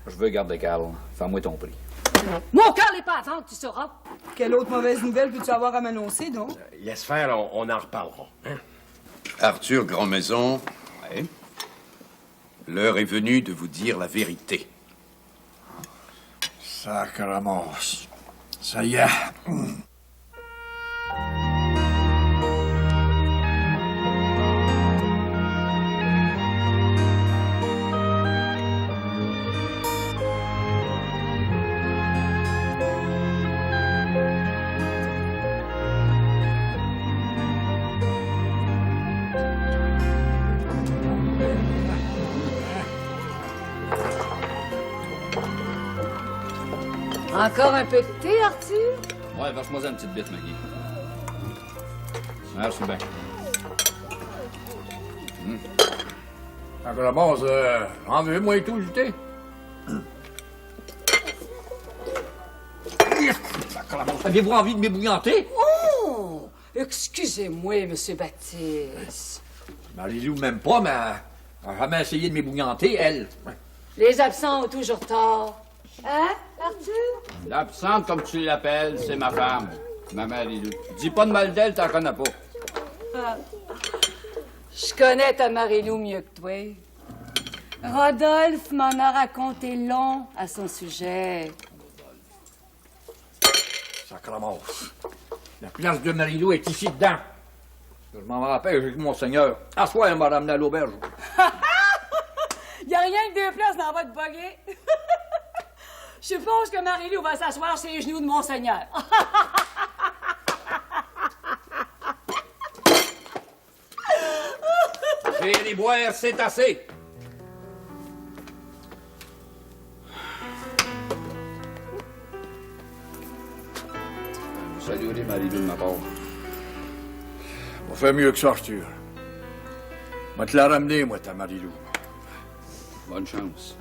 Je veux garder Carl. Fais-moi ton prix. Mon cœur n'est pas à vendre, tu sauras. Quelle autre mauvaise nouvelle peux-tu avoir à m'annoncer, donc? Laisse faire, on en reparlera. Hein? Arthur Grandmaison, Ouais. l'heure est venue de vous dire la vérité. Sacrement. Ça y est. Encore un peu de thé, Arthur? Ouais, verse-moi une petite bite, Maggie. Merci bien. Sacrement, en veux moi et tout, du thé? Sacrement, aviez-vous envie de m'ébouillanter? Oh! Excusez-moi, Monsieur Baptiste. Marie-Lou m'aime pas, mais elle a jamais essayé de m'ébouillanter, elle. Les absents ont toujours tort. Hein, Arthur? L'absente, comme tu l'appelles, c'est ma femme. Ma Marie-Lou. Dis pas de mal d'elle, t'en connais pas. Je connais ta Marie-Lou mieux que toi. Rodolphe m'en a raconté long à son sujet. Sacrement. La place de Marie-Lou est ici dedans. Je m'en rappelle, j'ai dit Monseigneur. À soir, elle m'a ramené à l'auberge. Y a rien que deux places dans votre buggy. Je suppose que Marie-Lou va s'asseoir sur les genoux de Monseigneur. J'ai les boire, c'est assez. Vous saluerez Marie-Lou de ma part. On fait mieux que ça, Arthur. Va te la ramener, moi, ta Marie-Lou. Bonne chance.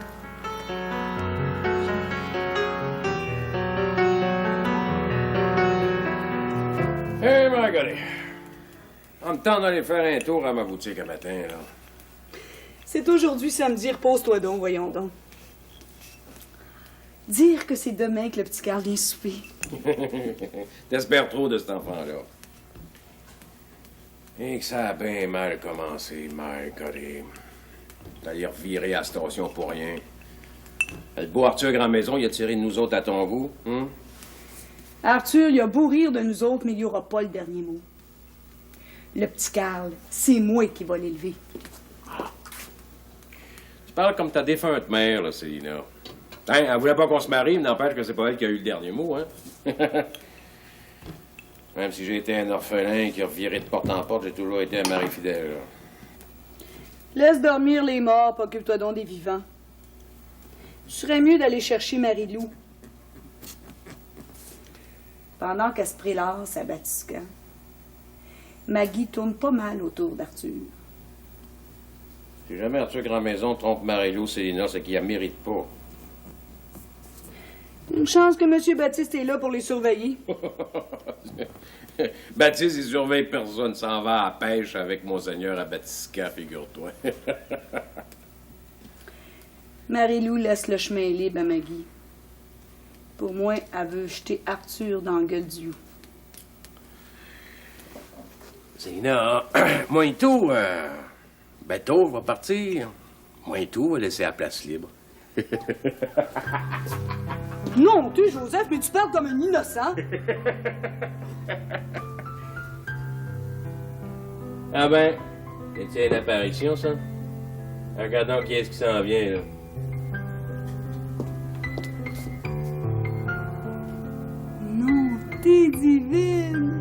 Hé, Marguerite. On me tente d'aller faire un tour à ma boutique un matin, là. C'est aujourd'hui samedi, repose-toi donc, voyons donc. Dire que c'est demain que le petit Carl vient souper. T'espères trop de cet enfant-là. Et que ça a bien mal commencé, Marguerite. T'allais revirer à la station pour rien. Le beau Arthur Grandmaison, il a tiré de nous autres à ton goût, hein? Arthur, il a beau rire de nous autres, mais il n'y aura pas le dernier mot. Le petit Carl, c'est moi qui va l'élever. Tu parles comme ta défunte mère, là, Célina. Hein, elle voulait pas qu'on se marie, mais n'empêche que c'est pas elle qui a eu le dernier mot, hein? Même si j'ai été un orphelin qui a viré de porte en porte, j'ai toujours été un mari fidèle, là. Laisse dormir les morts, puis occupe-toi donc des vivants. Ce serait mieux d'aller chercher Marie-Lou. Pendant qu'elle se prélasse à Batiscan, Maggie tourne pas mal autour d'Arthur. Si jamais Arthur Grandmaison trompe Marie-Lou, Célina, c'est qu'il la mérite pas. Une chance que M. Baptiste est là pour les surveiller. Baptiste, il surveille personne, s'en va à la pêche avec Monseigneur à Batiscan, figure-toi. Marie-Lou laisse le chemin libre à Maggie. Pour moi, elle veut jeter Arthur dans la gueule du loup. Célina, moi et tout, Beto va partir. Moi et tout, va laisser la place libre. Non, tu, Joseph, mais tu parles comme un innocent. Ah ben, c'est une apparition, ça? Regardons qui est-ce qui s'en vient, là. Non, t'es divine.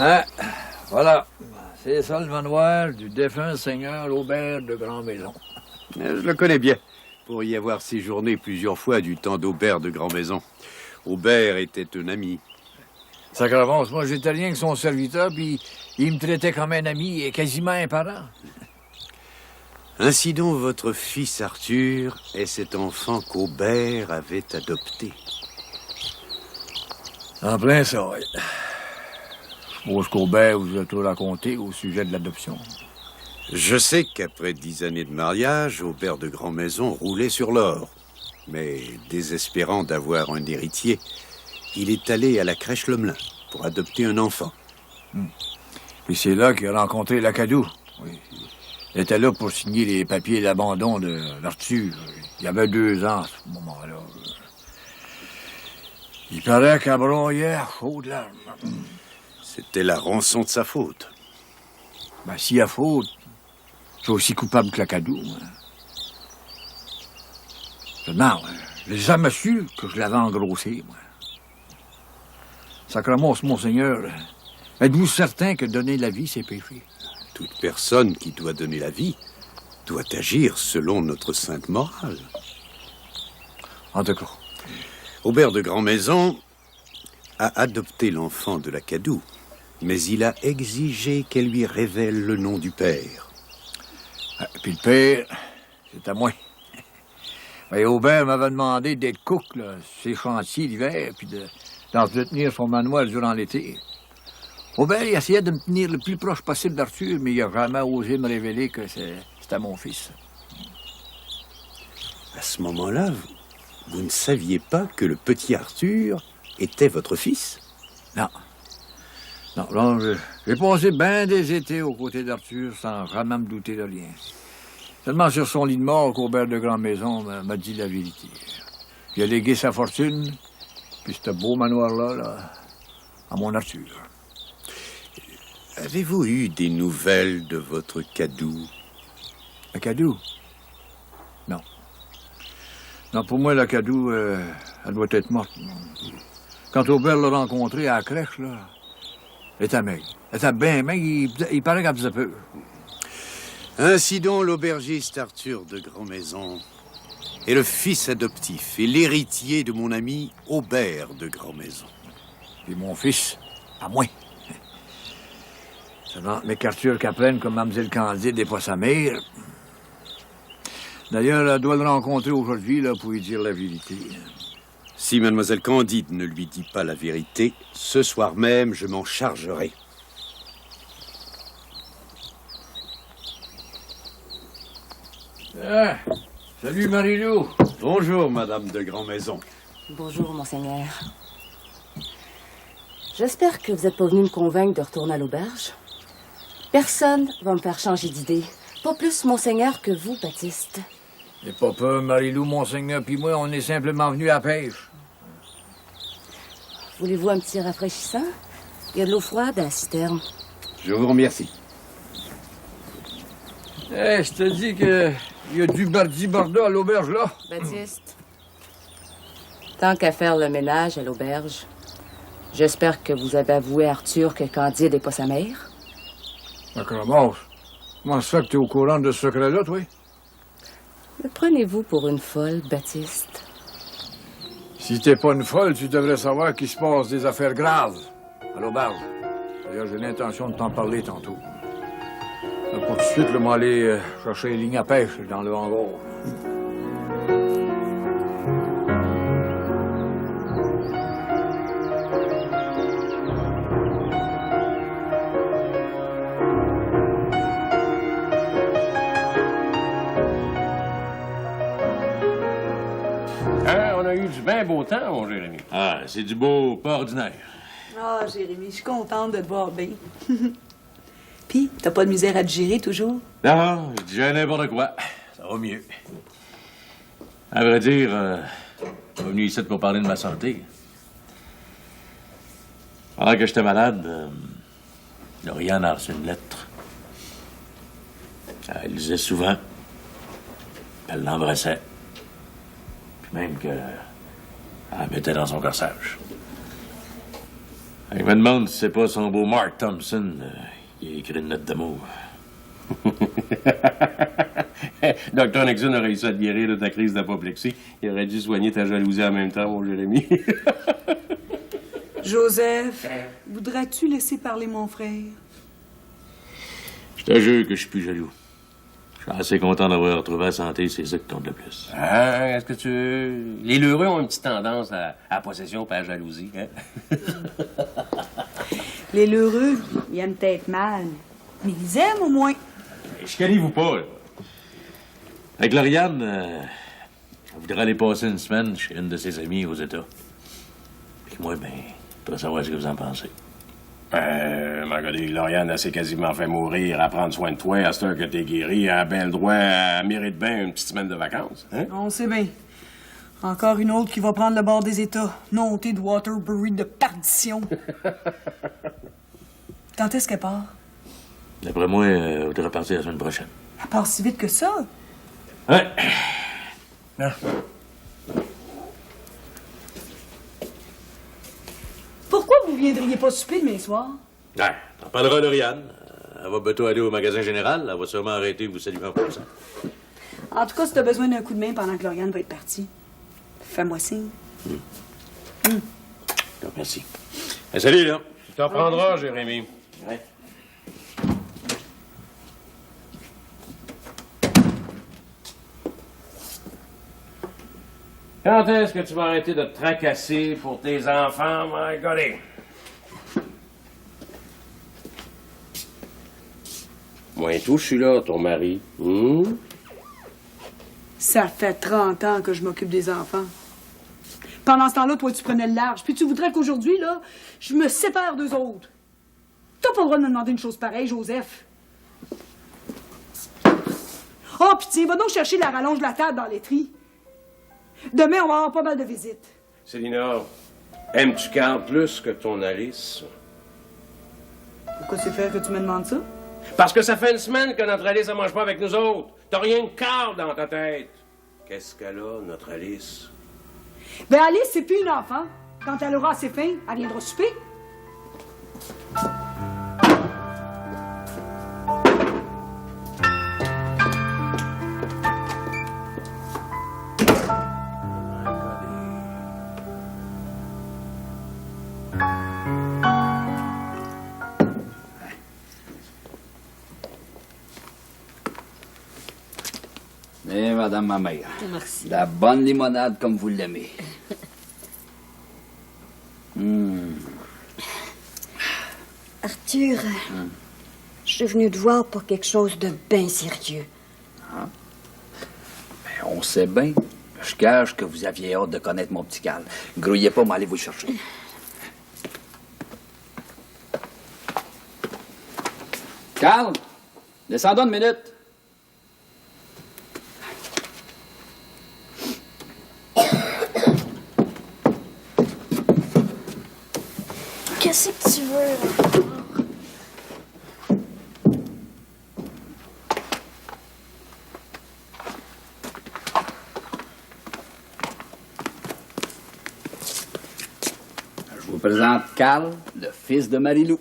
Hein? Voilà. C'est ça le manoir du défunt seigneur Aubert de Grandmaison. Je le connais bien. Pour y avoir séjourné plusieurs fois du temps d'Aubert de Grand-Maison. Aubert était un ami. Sacravance, moi, j'étais rien que son serviteur, puis il me traitait comme un ami et quasiment un parent. Ainsi donc, votre fils Arthur est cet enfant qu'Aubert avait adopté. En plein ça, oui. Je suppose qu'Aubert vous a tout raconté au sujet de l'adoption. Je sais qu'après 10 années de mariage, Aubert de Grand-Maison roulait sur l'or. Mais, désespérant d'avoir un héritier, il est allé à la crèche Lemelin pour adopter un enfant. Puis c'est là qu'il a rencontré Lacadou. Oui. Il était là pour signer les papiers d'abandon de l'Arthur. Il y avait 2 ans à ce moment-là. Il paraît qu'à broyer à chaudes larmes. C'était la rançon de sa faute. Ben, s'il y a faute, je suis aussi coupable que Lacadou. Moi. Seulement, j'ai jamais su que je l'avais engrossé, moi. Sacrement, Monseigneur, êtes-vous certain que donner la vie, c'est péché? Toute personne qui doit donner la vie doit agir selon notre sainte morale. En tout cas. Aubert de Grand-Maison a adopté l'enfant de Lacadou, mais il a exigé qu'elle lui révèle le nom du père. Puis le père, c'est à moi. Et Aubert m'avait demandé d'être cook, là, sur ses chantiers l'hiver, puis d'entretenir son manoir durant l'été. Aubert, il essayait de me tenir le plus proche possible d'Arthur, mais il n'a jamais osé me révéler que c'était mon fils. À ce moment-là, vous ne saviez pas que le petit Arthur était votre fils? Non. Non, j'ai passé bien des étés aux côtés d'Arthur sans vraiment me douter de rien. Seulement sur son lit de mort qu'Aubert de Grand-Maison m'a dit la vérité. Il a légué sa fortune, puis ce beau manoir-là, là, à mon Arthur. Avez-vous eu des nouvelles de votre Cadou? La Cadou? Non. Non, pour moi, la Cadou, elle doit être morte. Quand Aubert l'a rencontrée à la crèche, là, elle était maigre. Elle était bien maigre, il paraît qu'elle faisait peur. Ainsi donc, l'aubergiste Arthur de Grand-Maison est le fils adoptif et l'héritier de mon ami Aubert de Grand-Maison. Puis mon fils, à moi. Seulement, mais qu'Arthur Caplaine, comme Mlle Candide, n'est pas sa mère. D'ailleurs, elle doit le rencontrer aujourd'hui là, pour lui dire la vérité. Si Mlle Candide ne lui dit pas la vérité, ce soir même, je m'en chargerai. Ah, salut Marie-Lou. Bonjour, Madame de Grand-Maison. Bonjour, Monseigneur. J'espère que vous n'êtes pas venu me convaincre de retourner à l'auberge. Personne va me faire changer d'idée. Pas plus, Monseigneur, que vous, Baptiste. N'aie pas peur, Marie-Lou, Monseigneur, puis moi, on est simplement venus à la pêche. Voulez-vous un petit rafraîchissant? Il y a de l'eau froide à la citerne. Je vous remercie. Je te dis que il y a du bardi-bordeaux à l'auberge, là. Baptiste, tant qu'à faire le ménage à l'auberge, j'espère que vous avez avoué à Arthur que Candide n'est pas sa mère. Sacrement, comment ça fait que t'es au courant de ce secret-là, toi? Me prenez-vous pour une folle, Baptiste? Si t'es pas une folle, tu devrais savoir qu'il se passe des affaires graves à l'auberge. D'ailleurs, j'ai l'intention de t'en parler tantôt. Là, pour tout de suite, là, moi, aller chercher les lignes à pêche dans le hangar. On a eu du bien beau temps, mon Jérémy. Ah, c'est du beau, pas ordinaire. Ah, Jérémy, je suis contente de te voir bien. Puis, t'as pas de misère à te gérer toujours? Non, je dis n'importe quoi. Ça va mieux. À vrai dire, je suis venu ici pour parler de ma santé. Pendant que j'étais malade, Lauriane a reçu une lettre. Elle lisait souvent. Elle l'embrassait. Puis même que elle la mettait dans son corsage. Elle me demande si c'est pas son beau Mark Thompson qui a écrit une note d'amour. Dr. Nixon a réussi à te guérir de ta crise d'apoplexie. Il aurait dû soigner ta jalousie en même temps, mon Jérémy. Joseph, voudrais-tu laisser parler mon frère? Je te jure que je suis plus jaloux. Je suis assez content d'avoir retrouvé la santé, c'est ça qui compte le plus. Ah, est-ce que tu... Les lheureux ont une petite tendance à la possession et à la jalousie, hein? Les lheureux, ils aiment peut-être mal, mais ils aiment au moins. Chicanez-vous pas, là. Avec Lauriane, elle voudrait aller passer une semaine chez une de ses amies aux États. Puis moi, ben, je voudrais savoir ce que vous en pensez. Regardez, Lauriane, elle s'est quasiment fait mourir à prendre soin de toi. À cette heure que t'es guéri, elle a bien le droit à mérite bien une petite semaine de vacances, hein? On sait bien. Encore une autre qui va prendre le bord des États. Montée de Waterbury de perdition. Quand est-ce qu'elle part? D'après moi, elle voudrait partir la semaine prochaine. Elle part si vite que ça. Ouais. Ah. Pourquoi vous viendriez pas souper demain soir? Ouais, t'en parleras à Lauriane. Elle va bientôt aller au magasin général. Elle va sûrement arrêter vous saluer en passant. En tout cas, si t'as besoin d'un coup de main pendant que Lauriane va être partie, fais-moi signe. Merci. Salut, là. Tu t'en prendras, Jérémy. Ouais. Quand est-ce que tu vas arrêter de te tracasser pour tes enfants, my golly? Moi et tout, je suis là, ton mari. Ça fait 30 ans que je m'occupe des enfants. Pendant ce temps-là, toi, tu prenais le large. Puis tu voudrais qu'aujourd'hui, là, je me sépare d'eux autres. T'as pas le droit de me demander une chose pareille, Joseph. Oh, puis tiens, va donc chercher la rallonge de la table dans l'étrie. Demain, on va avoir pas mal de visites. Célina, aimes-tu Carl plus que ton Alice? Pourquoi c'est fait que tu me demandes ça? Parce que ça fait une semaine que notre Alice ne mange pas avec nous autres. T'as rien de Carl dans ta tête. Qu'est-ce qu'elle a, notre Alice? Ben Alice, c'est plus une enfant. Quand elle aura assez faim, elle viendra souper. Et madame ma mère. Merci. La bonne limonade comme vous l'aimez. Arthur, je suis venue te voir pour quelque chose de bien sérieux. Ben, on sait bien. Je cache que vous aviez hâte de connaître mon petit Carl. Grouillez pas, mais allez vous le chercher. Carl, descendons une minute. Qu'est-ce que tu veux? Je vous présente Carl, le fils de Marie-Lou.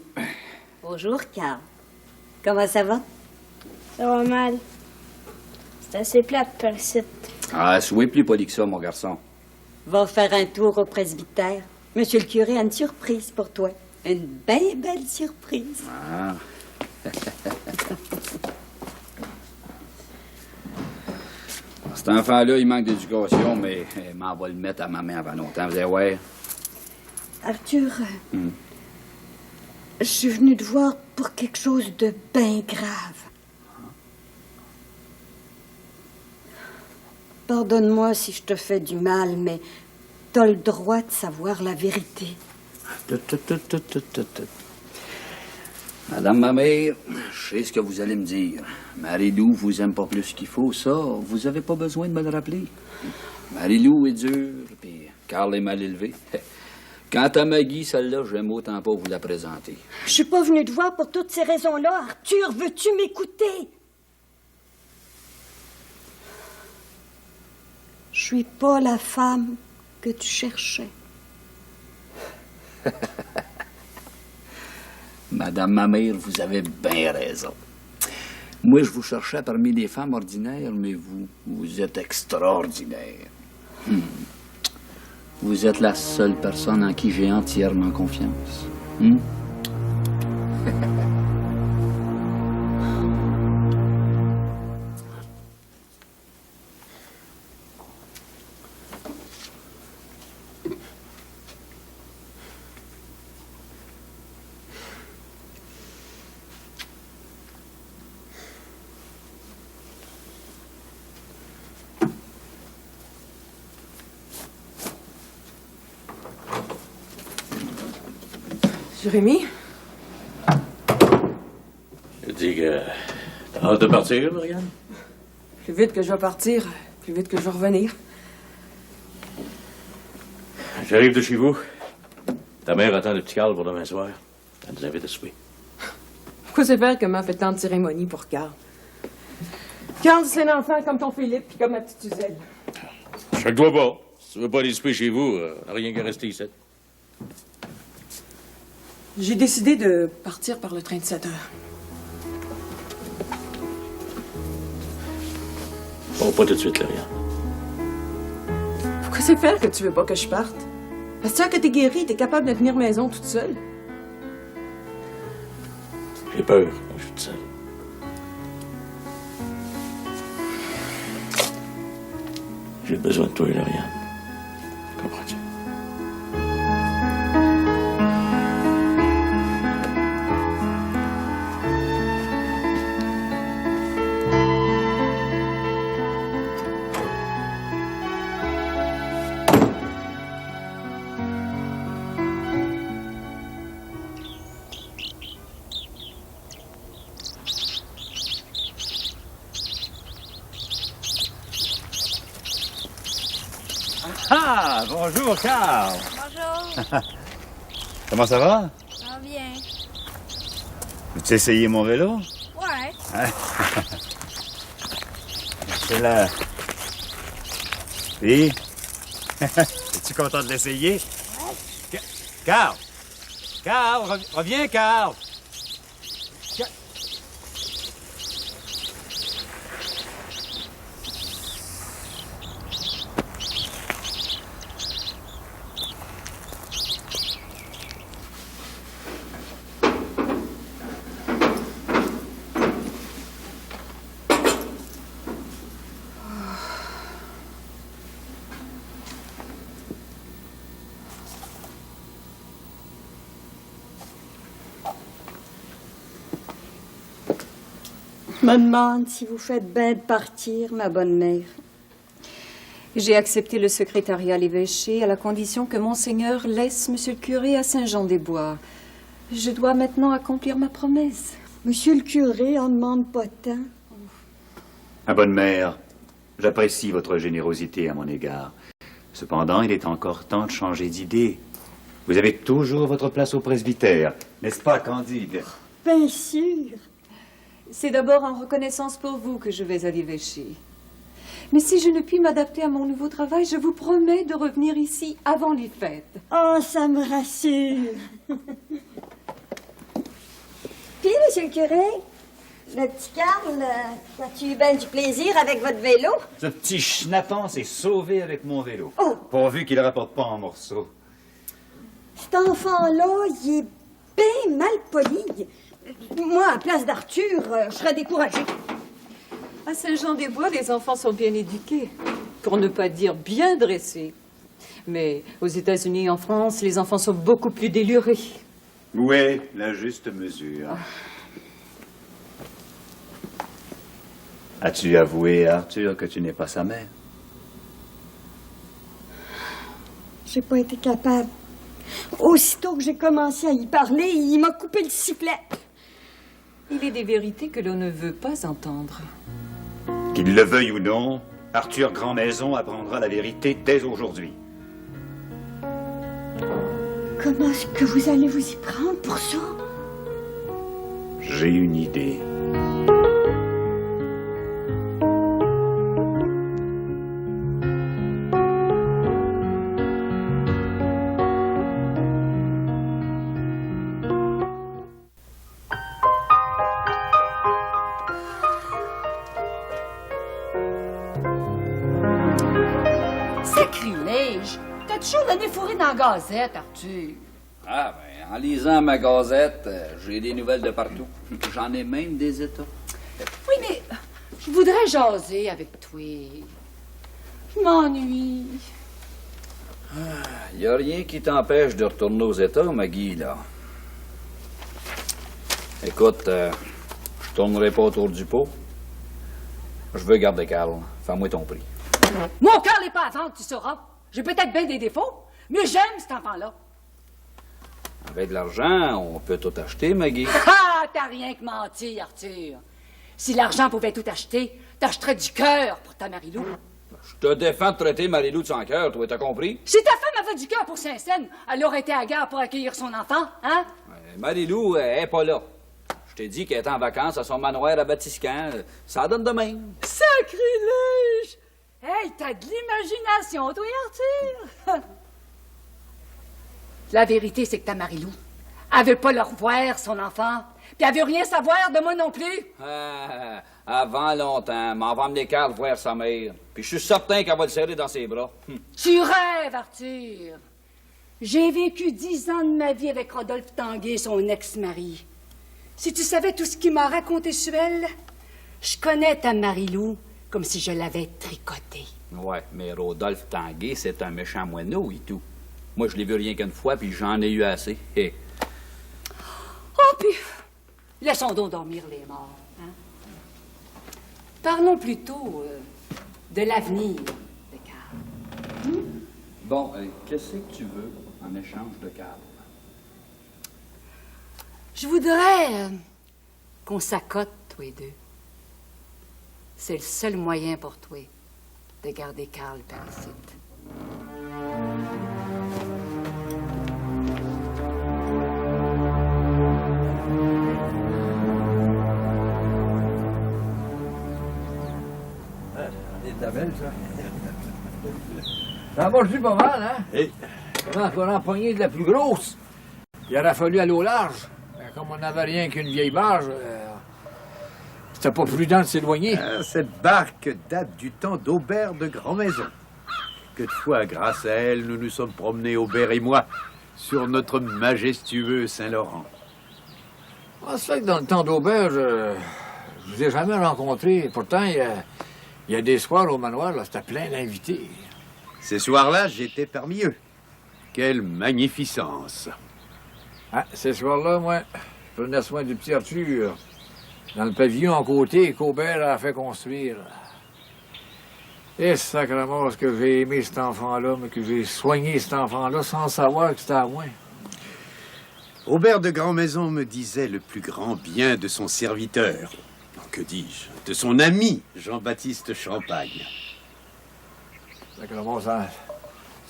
Bonjour, Carl. Comment ça va? Ça va mal. C'est assez plate par ici. Ah, soyez plus poli que ça, mon garçon. Va faire un tour au presbytère. Monsieur le curé a une surprise pour toi. Une bien belle surprise. Ah. Cet enfant-là, il manque d'éducation, mais il m'en va le mettre à ma main avant longtemps. Vous allez voir. Arthur, je suis venue te voir pour quelque chose de bien grave. Pardonne-moi si je te fais du mal, mais t'as le droit de savoir la vérité. Madame ma mère, je sais ce que vous allez me dire. Marie-Lou vous aime pas plus qu'il faut, ça, vous avez pas besoin de me le rappeler. Marie-Lou est dure, puis Carl est mal élevé. Quant à Maggie, celle-là, j'aime autant pas vous la présenter. Je suis pas venue te voir pour toutes ces raisons-là. Arthur, veux-tu m'écouter? Je suis pas la femme que tu cherchais. Madame ma mère, vous avez bien raison. Moi, je vous cherchais parmi les femmes ordinaires, mais vous êtes extraordinaire. Vous êtes la seule personne en qui j'ai entièrement confiance. Jérémy? Je dis que t'as hâte de partir, Marianne? Plus vite que je vais partir, plus vite que je vais revenir. J'arrive de chez vous. Ta mère attend le petit Carl pour demain soir. Elle nous invite à souper. Pourquoi c'est faire que m'a fait tant de cérémonies pour Carl? Carl, c'est un enfant comme ton Philippe, puis comme ma petite Suzelle. Choque-toi pas. Si tu veux pas aller souper chez vous, on n'a rien qu'à rester ici. J'ai décidé de partir par le train de 7 heures. Bon, pas tout de suite, Lauriane. Pourquoi c'est faire que tu veux pas que je parte? Parce que t'es guérie, t'es capable de tenir maison toute seule. J'ai peur quand je suis toute seule. J'ai besoin de toi, Lauriane. Comprends-tu? Ah, bonjour, Carl. Bonjour. Comment ça va? Ça va bien. Veux-tu essayer mon vélo? Ouais. Hein? C'est là. Puis? Es-tu content de l'essayer? Ouais. Carl! Carl, reviens, Carl! Je me demande si vous faites bien de partir, ma bonne mère. J'ai accepté le secrétariat à l'évêché à la condition que Monseigneur laisse Monsieur le curé à Saint-Jean-des-Bois. Je dois maintenant accomplir ma promesse. Monsieur le curé en demande pas tant. Ma bonne mère, j'apprécie votre générosité à mon égard. Cependant, il est encore temps de changer d'idée. Vous avez toujours votre place au presbytère, n'est-ce pas, Candide? Bien sûr. C'est d'abord en reconnaissance pour vous que je vais à l'évêché. Mais si je ne puis m'adapter à mon nouveau travail, je vous promets de revenir ici avant les fêtes. Oh, ça me rassure. Puis, monsieur le curé, le petit Carl, as-tu eu bien du plaisir avec votre vélo? Ce petit schnappant s'est sauvé avec mon vélo. Oh! Pourvu qu'il ne rapporte pas en morceaux. Cet enfant-là, il est bien mal poli. Moi, à la place d'Arthur, je serais découragée. À Saint-Jean-des-Bois, les enfants sont bien éduqués, pour ne pas dire bien dressés. Mais aux États-Unis et en France, les enfants sont beaucoup plus délurés. Où est la juste mesure? As-tu avoué à Arthur que tu n'es pas sa mère? J'ai pas été capable. Aussitôt que j'ai commencé à y parler, il m'a coupé le sifflet. Il est des vérités que l'on ne veut pas entendre. Qu'il le veuille ou non, Arthur Grandmaison apprendra la vérité dès aujourd'hui. Comment est-ce que vous allez vous y prendre pour ça? J'ai une idée. Sacrilège! T'as toujours le nez fourré dans la gazette, Arthur. Ah, ben, en lisant ma gazette, j'ai des nouvelles de partout. J'en ai même des états. Oui, mais je voudrais jaser avec toi. Je m'ennuie. Il n'y a rien qui t'empêche de retourner aux États, Maggie, là. Écoute, je tournerai pas autour du pot. Je veux garder Carl. Fais-moi ton prix. Mon cœur n'est pas à vendre, tu sauras. J'ai peut-être bien des défauts, mais j'aime cet enfant-là. Avec de l'argent, on peut tout acheter, Maggie. Ah, t'as rien que menti, Arthur. Si l'argent pouvait tout acheter, t'achèterais du cœur pour ta Marilou. Je te défends de traiter Marilou de sans cœur, toi, t'as compris? Si ta femme avait du cœur pour Saint-Saëns, elle aurait été à gare pour accueillir son enfant, hein? Marilou, elle est pas là. Je t'ai dit qu'elle était en vacances à son manoir à Batiscan. Ça donne de même. Sacrilège! Hey, t'as de l'imagination, toi, Arthur! La vérité, c'est que ta Marilou, elle veut pas le revoir, son enfant. Puis elle veut rien savoir de moi non plus. Avant longtemps, m'en va emmener Carl voir sa mère. Puis je suis certain qu'elle va le serrer dans ses bras. Tu rêves, Arthur. J'ai vécu 10 ans de ma vie avec Rodolphe Tanguay, son ex-mari. Si tu savais tout ce qu'il m'a raconté sur elle, je connais ta Marilou comme si je l'avais tricotée. Ouais, mais Rodolphe Tanguay, c'est un méchant moineau et tout. Moi, je l'ai vu rien qu'une fois, puis j'en ai eu assez. Hey. Oh, puis, laissons donc dormir les morts. Hein? Parlons plutôt de l'avenir de Carl. Bon, qu'est-ce que tu veux en échange de Carl? Je voudrais qu'on s'accote, toi et deux. C'est le seul moyen pour toi de garder Carl par ici. C'est de la belle, ça. Ça marche pas mal, hein? Hey. Comment qu'on a empoigné de la plus grosse? Il aurait fallu aller au large. Mais comme on n'avait rien qu'une vieille barge, c'était pas prudent de s'éloigner. Cette barque date du temps d'Aubert de Grand-Maison. Que de fois, grâce à elle, nous nous sommes promenés, Aubert et moi, sur notre majestueux Saint-Laurent. C'est vrai que dans le temps d'Aubert, je vous ai jamais rencontré. Pourtant, il y a des soirs au manoir, là, c'était plein d'invités. Ces soirs-là, j'étais parmi eux. Quelle magnificence! Ah, ces soirs-là, moi, je prenais soin du petit Arthur, dans le pavillon à côté qu'Aubert a fait construire. Et sacrément, ce que j'ai aimé cet enfant-là, mais que j'ai soigné cet enfant-là sans savoir que c'était à moi. Aubert de Grand-Maison me disait le plus grand bien de son serviteur. Que dis-je? De son ami, Jean-Baptiste Champagne. Sacrément, ça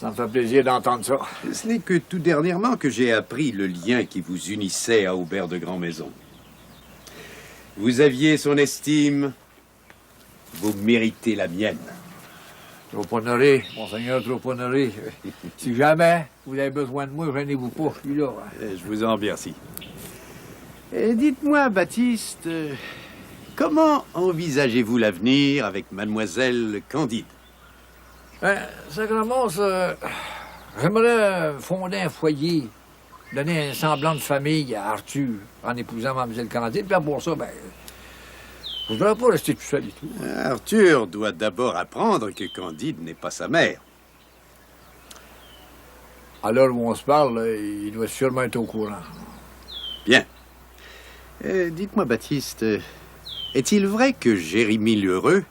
me fait plaisir d'entendre ça. Ce n'est que tout dernièrement que j'ai appris le lien qui vous unissait à Aubert de Grand-Maison. Vous aviez son estime, vous méritez la mienne. Trop honoré, monseigneur, trop honoré. Si jamais vous avez besoin de moi, gênez-vous pas, je suis là. Je vous en remercie. Dites-moi, Baptiste, comment envisagez-vous l'avenir avec mademoiselle Candide? Sacrément, j'aimerais fonder un foyer, donner un semblant de famille à Arthur en épousant mademoiselle Candide, puis pour ça, je ne voudrais pas rester tout seul et tout. Arthur doit d'abord apprendre que Candide n'est pas sa mère. À l'heure où on se parle, il doit sûrement être au courant. Bien. Dites-moi, Baptiste, est-il vrai que Jérémie Lheureux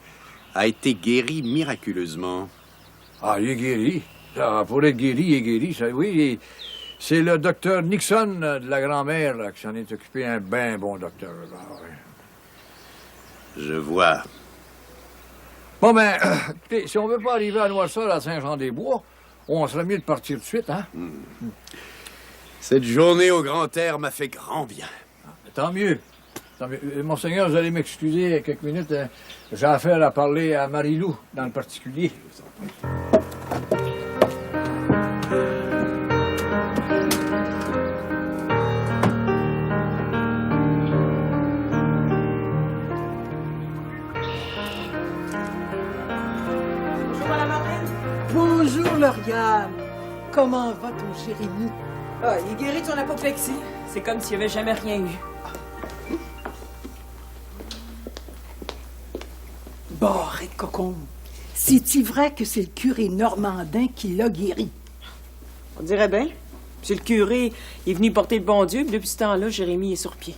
a été guéri miraculeusement? Ah, il est guéri. Pour être guéri, il est guéri. Ça, oui, c'est le docteur Nixon de la grand-mère qui s'en est occupé, un bien bon docteur. Là, oui. Je vois. Bon, écoutez, si on veut pas arriver à Noirceur, à Saint-Jean-des-Bois, on serait mieux de partir tout de suite, hein? Cette journée au grand air m'a fait grand bien. Tant mieux. Tant mieux. Monseigneur, vous allez m'excuser quelques minutes. J'ai affaire à parler à Marilou, dans le particulier. Bonjour, Madame Marlène. Bonjour, Lauriane. Comment va ton Jérémie? Ah, il est guéri de son apoplexie. C'est comme s'il n'y avait jamais rien eu. Barré de cocon. C'est-tu vrai que c'est le curé Normandin qui l'a guéri? On dirait bien. Monsieur le curé, il est venu porter le bon Dieu, puis depuis ce temps-là, Jérémie est sur pied.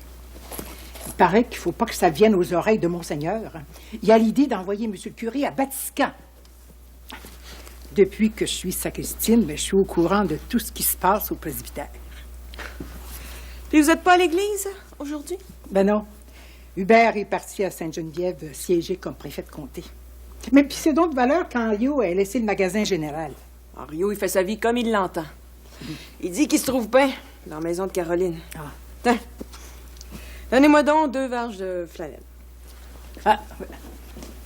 Il paraît qu'il faut pas que ça vienne aux oreilles de Monseigneur. Il a l'idée d'envoyer Monsieur le curé à Vatican. Depuis que je suis sacristine, je suis au courant de tout ce qui se passe au presbytère. Puis vous n'êtes pas à l'église aujourd'hui? Ben non. Hubert est parti à Sainte-Geneviève siéger comme préfet de comté. Mais puis c'est donc de valeur quand Rio a laissé le magasin général. Ah, Rio, il fait sa vie comme il l'entend. Il dit qu'il se trouve bien dans la maison de Caroline. Ah. Tiens, donnez-moi donc 2 verges de flanelle. Ah,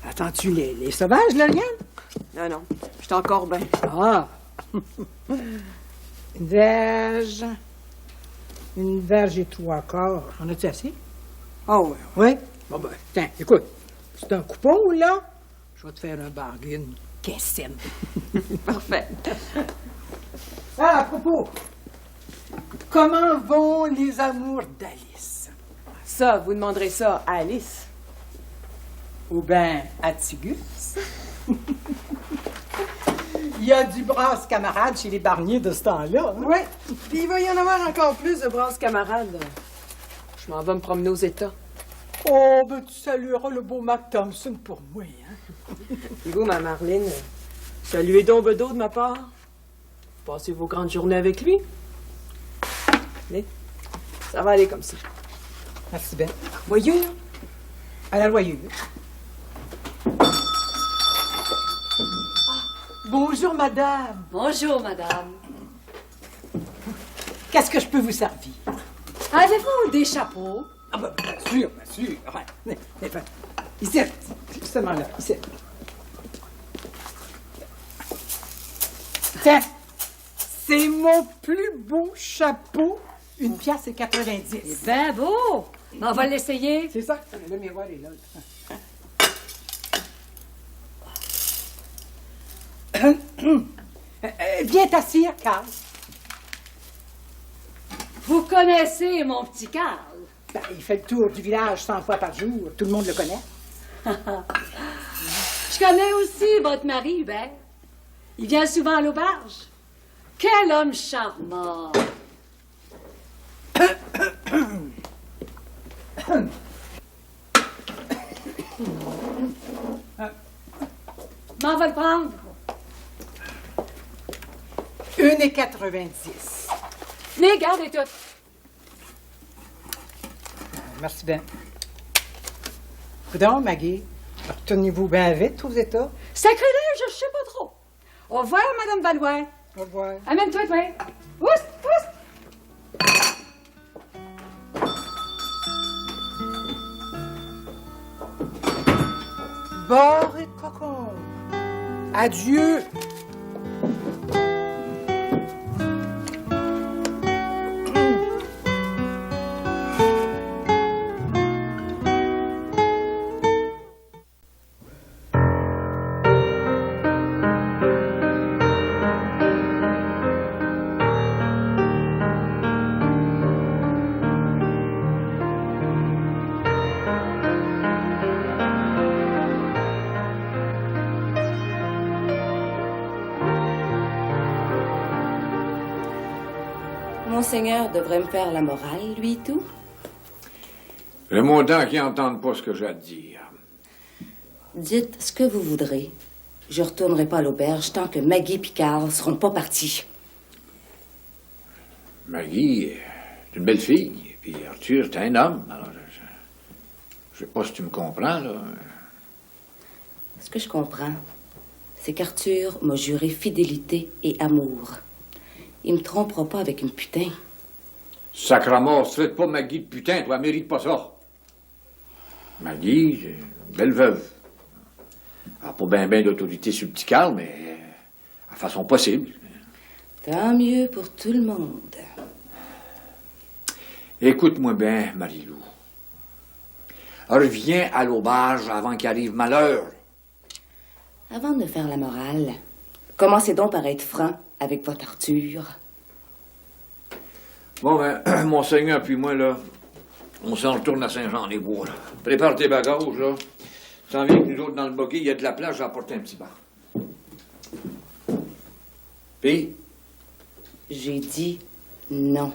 attends-tu les sauvages, Lauriane? Non, non, je suis encore bien. Ah! Une verge et 3/4. En as-tu assez? Ah oui. Oui? Bon, ben, tiens, écoute, c'est un coupon, là? Je vais te faire un bargain. 15 cents. Parfait. Ah, à propos, comment vont les amours d'Alice? Ça, vous demanderez ça à Alice. Ou bien à Tigus? Il y a du brasse camarade chez les Barnier de ce temps-là. Hein? Oui. Puis il va y en avoir encore plus de brasses camarades. Je m'en vais me promener aux États. Oh, ben tu salueras le beau Mac Thompson pour moi, hein? Et vous, ma Marlene, saluez donc Bedeau de ma part. Passez vos grandes journées avec lui. Mais ça va aller comme ça. Merci bien. Voyeux. À la loyeuse. Bonjour, madame. Bonjour, madame. Qu'est-ce que je peux vous servir? Avez-vous des chapeaux? Ah, ben, bien sûr, bien sûr. Ouais. Ici, justement là, ici. Tiens, c'est mon plus beau chapeau. 1,90 $. C'est bien beau. On va l'essayer. C'est ça. Le miroir est là. Viens t'asseoir, Carl. Vous connaissez mon petit Carl? Ben, il fait le tour du village 100 fois par jour. Tout le monde le connaît. Je connais aussi votre mari, Hubert. Il vient souvent à l'auberge. Quel homme charmant! M'en va le prendre. 1,90 $. Les gardez toutes. Merci bien. Coudonc, Maggie, retournez-vous bien vite aux États. Sacrilège, je sais pas trop. Au revoir, Madame Valois. Au revoir. Amène-toi, toi. Ousse, ousse. Bord et cocon. Adieu. Monseigneur devrait me faire la morale, lui et tout. J'aime autant qu'ils n'entendent pas ce que j'ai à dire. Dites ce que vous voudrez. Je retournerai pas à l'auberge tant que Maggie et Picard seront pas partis. Maggie, c'est une belle fille. Puis Arthur, c'est un homme. Alors, je sais pas si tu me comprends, là. Ce que je comprends, c'est qu'Arthur m'a juré fidélité et amour. Il me trompera pas avec une putain. Sacrement, se fait pas Maggie de putain, toi, elle mérite pas ça. Maggie, c'est une belle veuve. Elle n'a pas bien d'autorité sur le petit Carl, mais à façon possible. Tant mieux pour tout le monde. Écoute-moi bien, Marie-Lou. Reviens à l'auberge avant qu'il arrive malheur. Avant de me faire la morale, Commencez donc par être franc avec votre Arthur. Bon, ben, Monseigneur puis moi, là, on s'en retourne à Saint-Jean-des-Bois, là. Prépare tes bagages, là. Tu s'en viens avec nous autres dans le buggy, il y a de la place, j'ai apporté un petit banc. Puis? J'ai dit non.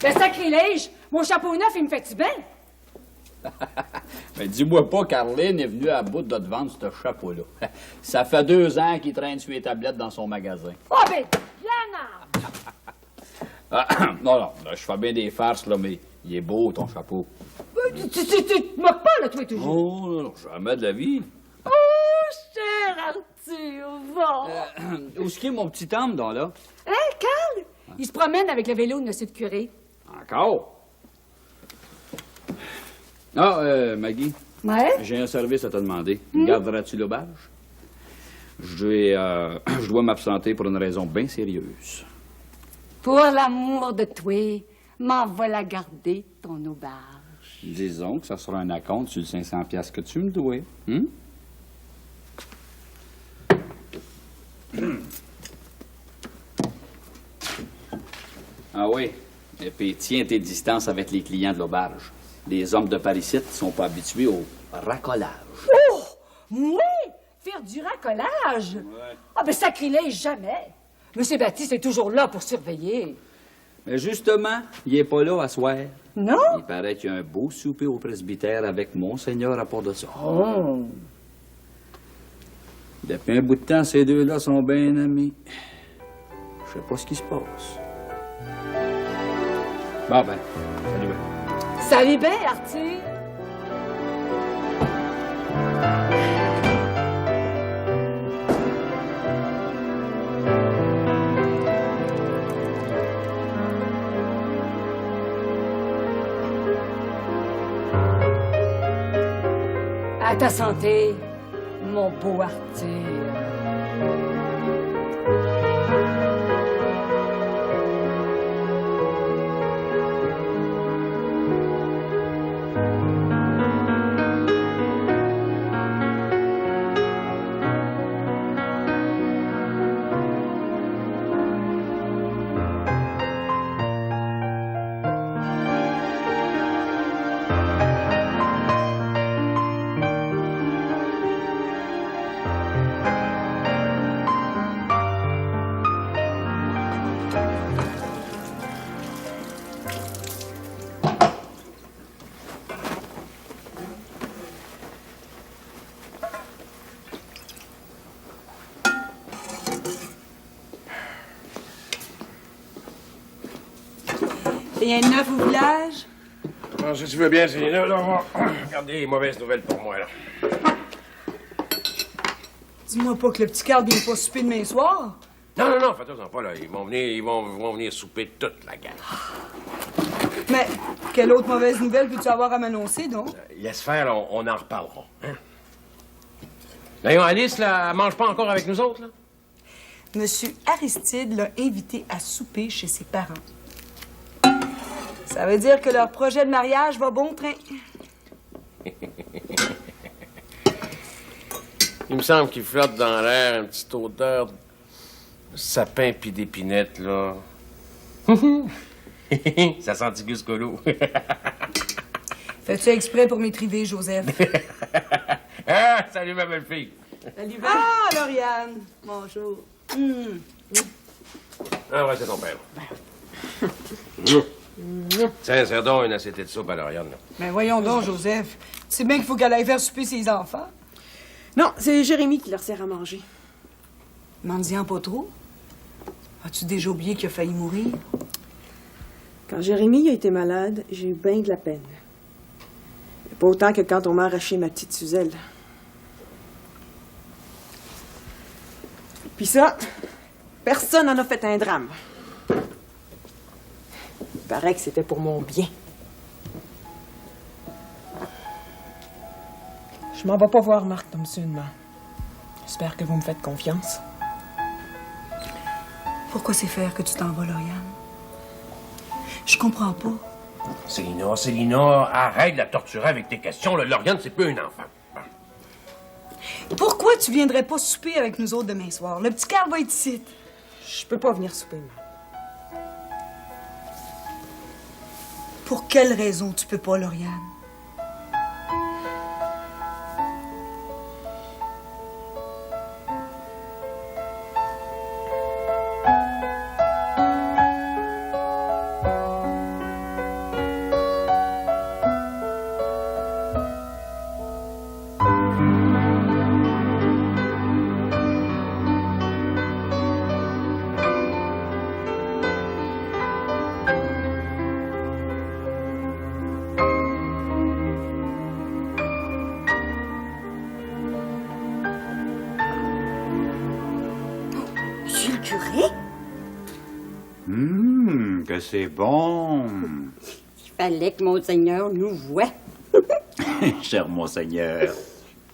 Le sacrilège! Mon chapeau neuf, il me fait-tu bien? Mais dis-moi pas, Caroline est venue à bout de te vendre ce chapeau-là. Ça fait 2 ans qu'il traîne sur les tablettes dans son magasin. Oh, ben, bien Non, là, je fais bien des farces, là, mais il est beau, ton chapeau. Tu te moques pas, là, toi, toujours. Oh, non, jamais de la vie. Oh, cher Arthur, va! Où est-ce qu'il est, mon petit homme, donc, là? Hein, Carl? Il se promène avec le vélo de monsieur le curé. Encore? Ah, Maggie. Ouais? J'ai un service à te demander. Garderas-tu l'auberge? Je dois m'absenter pour une raison bien sérieuse. Pour l'amour de toi, m'en va la garder, ton auberge. Disons que ça sera un acompte sur le 500 piastres que tu me dois. Hum? Ah oui. Et puis, tiens tes distances avec les clients de l'auberge. Les hommes de Paris-Site sont pas habitués au racolage. Oh! Moi? Faire du racolage? Ouais. Ah, ben sacrilège, jamais. Monsieur Baptiste est toujours là pour surveiller. Mais justement, il est pas là à soir. Non? Il paraît qu'il y a un beau souper au presbytère avec Monseigneur à part de ça. Oh! Depuis un bout de temps, ces deux-là sont bien amis. Je sais pas ce qui se passe. Bon, ben, salut bien. Salut bien, Arthur. À ta santé, mon beau Arthur. Rien de neuf au village? Non, si tu veux bien, c'est là, on va regarder les mauvaises nouvelles pour moi, là. Dis-moi pas que le petit Carl vient pas souper demain soir. Non, fais-toi-en pas, là. Ils vont venir souper toute la gang. Mais quelle autre mauvaise nouvelle peux-tu avoir à m'annoncer, donc? Laisse faire, là, on en reparlera. Hein? D'ailleurs, Alice, là, elle mange pas encore avec nous autres, là? Monsieur Aristide l'a invité à souper chez ses parents. Ça veut dire que leur projet de mariage va bon train. Il me semble qu'il flotte dans l'air une petite odeur de sapin pis d'épinette, là. Ça sent Gus Colo. Fais-tu exprès pour m'étriver, Joseph? Ah, salut, ma belle-fille. Salut, Ah, Lauriane! Bonjour. Ah ouais, c'est ton père. Tiens, sers donc une assiette de soupe à Lauriane. Là. Mais voyons donc, Joseph. Tu sais bien qu'il faut qu'elle aille faire souper ses enfants. Non, c'est Jérémy qui leur sert à manger. M'en pas trop. As-tu déjà oublié qu'il a failli mourir? Quand Jérémy a été malade, j'ai eu bien de la peine. Mais pas autant que quand on m'a arraché ma petite Suzelle. Puis ça, personne n'en a fait un drame. Il paraît que c'était pour mon bien. Je m'en vais pas voir Marc comme seulement. J'espère que vous me faites confiance. Pourquoi c'est faire que tu t'en vas, Lauriane? Je comprends pas. Célina, arrête de la torturer avec tes questions. Là. Lauriane, c'est plus un enfant. Pourquoi tu viendrais pas souper avec nous autres demain soir? Le petit Carl va être ici. Je peux pas venir souper, maman. Pour quelle raison tu peux pas, Lauriane? Que c'est bon. Il fallait que Monseigneur nous voie. Cher Monseigneur.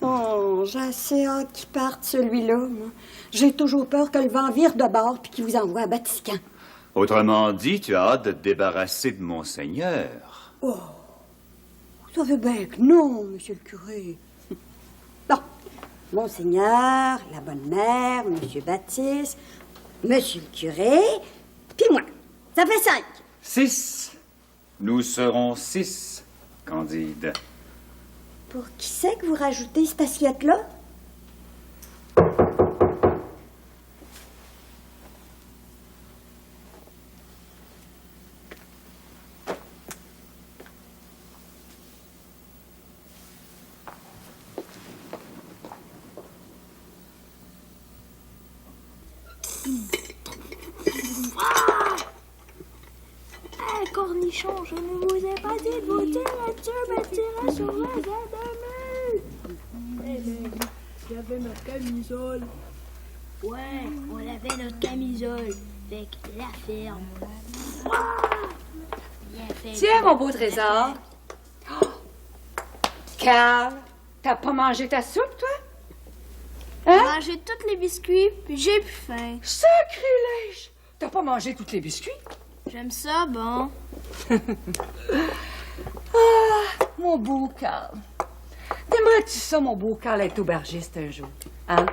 Oh, j'ai assez hâte qu'il parte, celui-là. Moi. J'ai toujours peur que le vent vire de bord puis qu'il vous envoie à Vatican. Autrement dit, tu as hâte de te débarrasser de Monseigneur. Oh, vous savez bien que non, monsieur le curé. Non, Monseigneur, la bonne mère, monsieur Baptiste, monsieur le curé, puis moi. Ça fait 5. 6. Nous serons 6, Candide. Pour qui c'est que vous rajoutez cette assiette-là? Cornichon, je ne vous ai pas dit de voter là-dessus, me tirer sur la demi. Eh ben, j'avais ma camisole. Ouais, on avait notre camisole. Fait que la ferme. Tiens, mon beau trésor. Oh! Carl, t'as pas mangé ta soupe, toi? J'ai mangé tous les biscuits, puis j'ai plus faim. Sacrilège! T'as pas mangé tous les biscuits? J'aime ça, bon. Ah, mon beau Carl. T'aimerais-tu ça, mon beau Carl, être aubergiste un jour? Hein?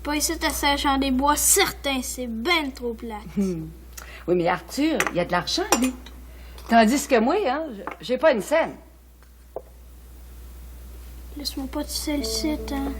Pas ici à Saint-Jean-des-Bois, certain, c'est ben trop plate. Oui, mais Arthur, il y a de l'argent, lui. Tandis que moi, hein, j'ai pas une scène. Laisse-moi pas de seul site, hein.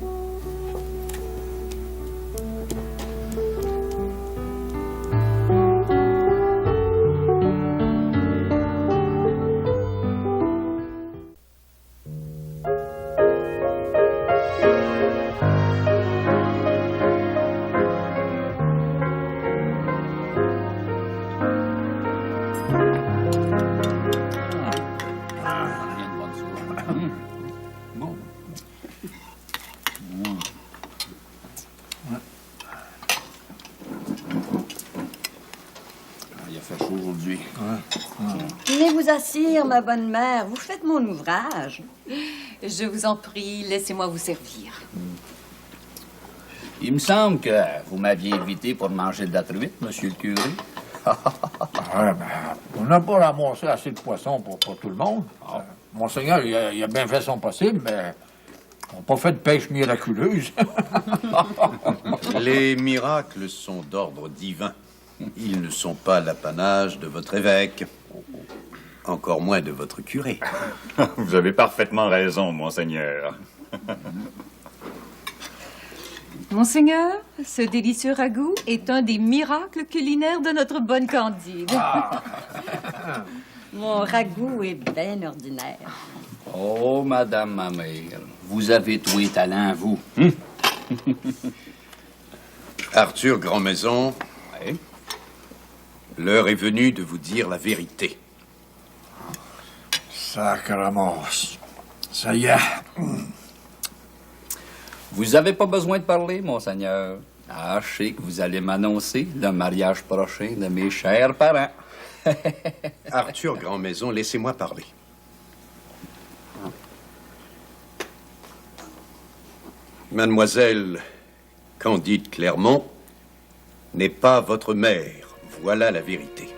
Venez vous assire, ma bonne mère. Vous faites mon ouvrage. Je vous en prie, laissez-moi vous servir. Il me semble que vous m'aviez invité pour manger de la truite, monsieur le curé. Ouais, ben, on n'a pas ramassé assez de poissons pour tout le monde. Monseigneur, il a bien fait son possible, mais on n'a pas fait de pêche miraculeuse. Les miracles sont d'ordre divin. Ils ne sont pas l'apanage de votre évêque, encore moins de votre curé. Vous avez parfaitement raison, Monseigneur. Monseigneur, ce délicieux ragoût est un des miracles culinaires de notre bonne Candide. Mon ragoût est bien ordinaire. Oh, madame ma mère, vous avez tous les talents, vous. Arthur Grandmaison, l'heure est venue de vous dire la vérité. Sacrement. Ça y est. Vous avez pas besoin de parler, monseigneur. Ah, je sais que vous allez m'annoncer le mariage prochain de mes chers parents. Arthur Grandmaison, laissez-moi parler. Mademoiselle Candide Clermont n'est pas votre mère. Voilà la vérité.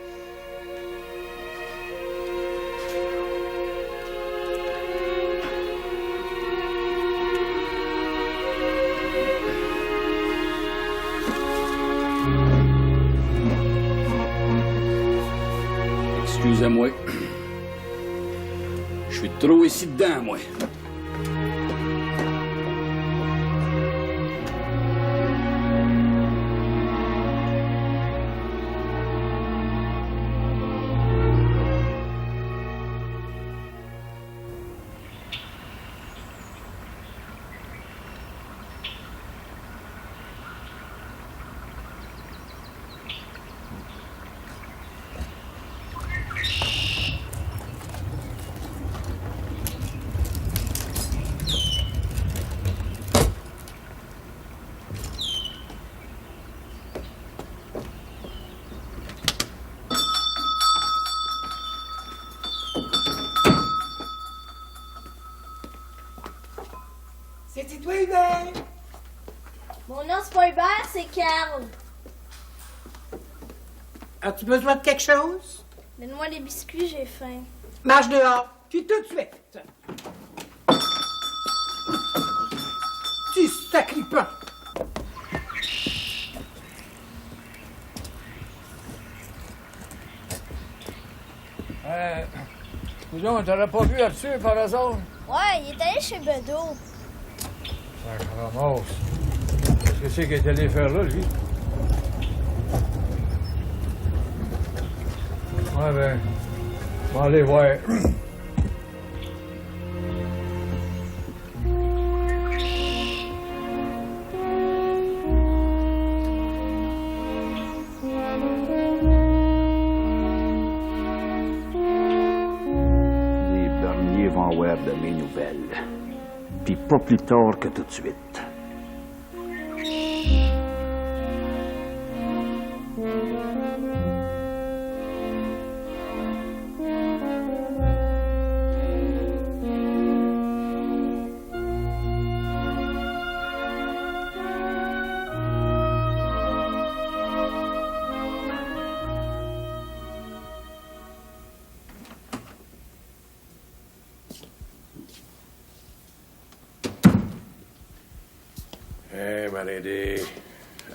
Excusez-moi. Je suis trop ici dedans, moi. C'est toi, Hubert? Mon nom, c'est pas Hubert, c'est Carl. As-tu besoin de quelque chose? Donne-moi des biscuits, j'ai faim. Marche dehors, puis tout de suite. Tu sacripant. Coudon, t'aurais pas vu Arthur par hasard? Ouais, il est allé chez Bedeau. Sacrement. Qu'est-ce que c'est qu'il est allé faire là, lui? Ouais, ben, on va aller voir. Les berniers vont avoir de mes nouvelles. Puis pas plus tard que tout de suite. Hé, Malédé,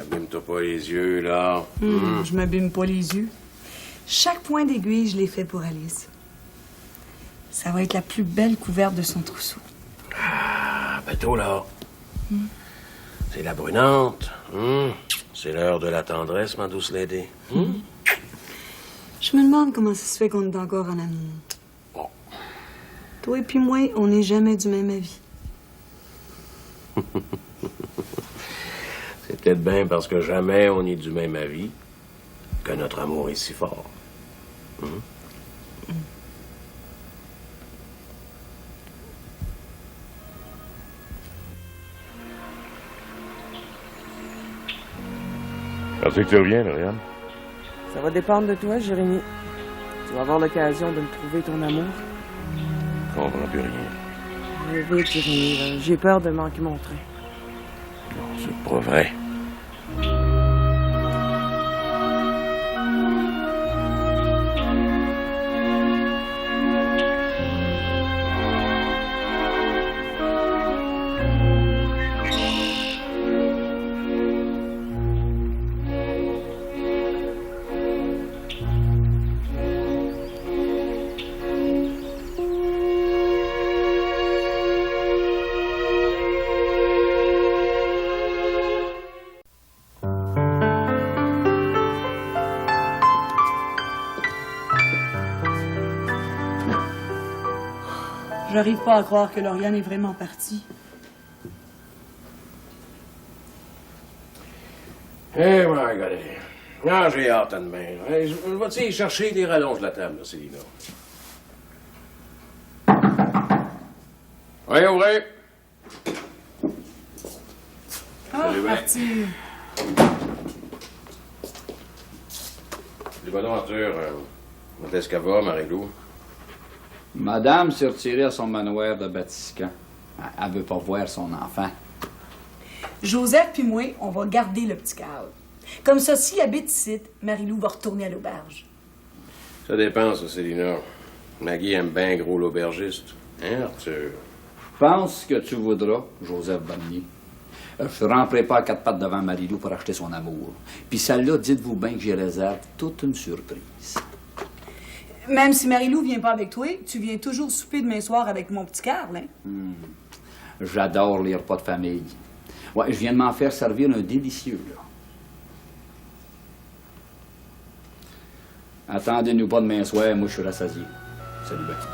abîme-toi pas les yeux, là. Je m'abîme pas les yeux. Chaque point d'aiguille, je l'ai fait pour Alice. Ça va être la plus belle couverte de son trousseau. Ah, bateau, là. C'est la brunante. C'est l'heure de la tendresse, ma douce Lady. Je me demande comment ça se fait qu'on est encore en amour. Bon. Toi et puis moi, on n'est jamais du même avis. C'est peut-être bien parce que jamais on est du même avis que notre amour est si fort. Quand c'est que tu reviens, Lauriane? Ça va dépendre de toi, Jérémy. Tu vas avoir l'occasion de me trouver ton amour. Je comprends plus rien. Je vais, Jérémy. J'ai peur de manquer mon train. Non, c'est pas vrai. J'arrive pas à croire que Lauriane est vraiment partie. Eh, Marguerite. Ah, j'ai hâte à demain. Hey, je vais-tu chercher des rallonges de la table, là, Célina? Oui, ouvrez. Ah, Salut, Arthur. Du bon Arthur. Où est-ce qu'elle va, Marie-Lou? Madame s'est retirée à son manoir de Batiscan. Elle veut pas voir son enfant. Joseph puis moi, on va garder le petit Carl. Comme ça, s'il habite ici, Marie-Lou va retourner à l'auberge. Ça dépend, ça, Célina. Maggie aime bien gros l'aubergiste. Hein, Arthur? Pense ce que tu voudras, Joseph Bonnier. Je ne rentrerai pas à quatre pattes devant Marie-Lou pour acheter son amour. Puis celle-là, dites-vous bien que j'y réserve toute une surprise. Même si Marie-Lou vient pas avec toi, tu viens toujours souper demain soir avec mon petit Carl, hein? J'adore les repas de famille. Ouais, je viens de m'en faire servir un délicieux, là. Attendez-nous pas demain soir, moi je suis rassasié. Salut, ben.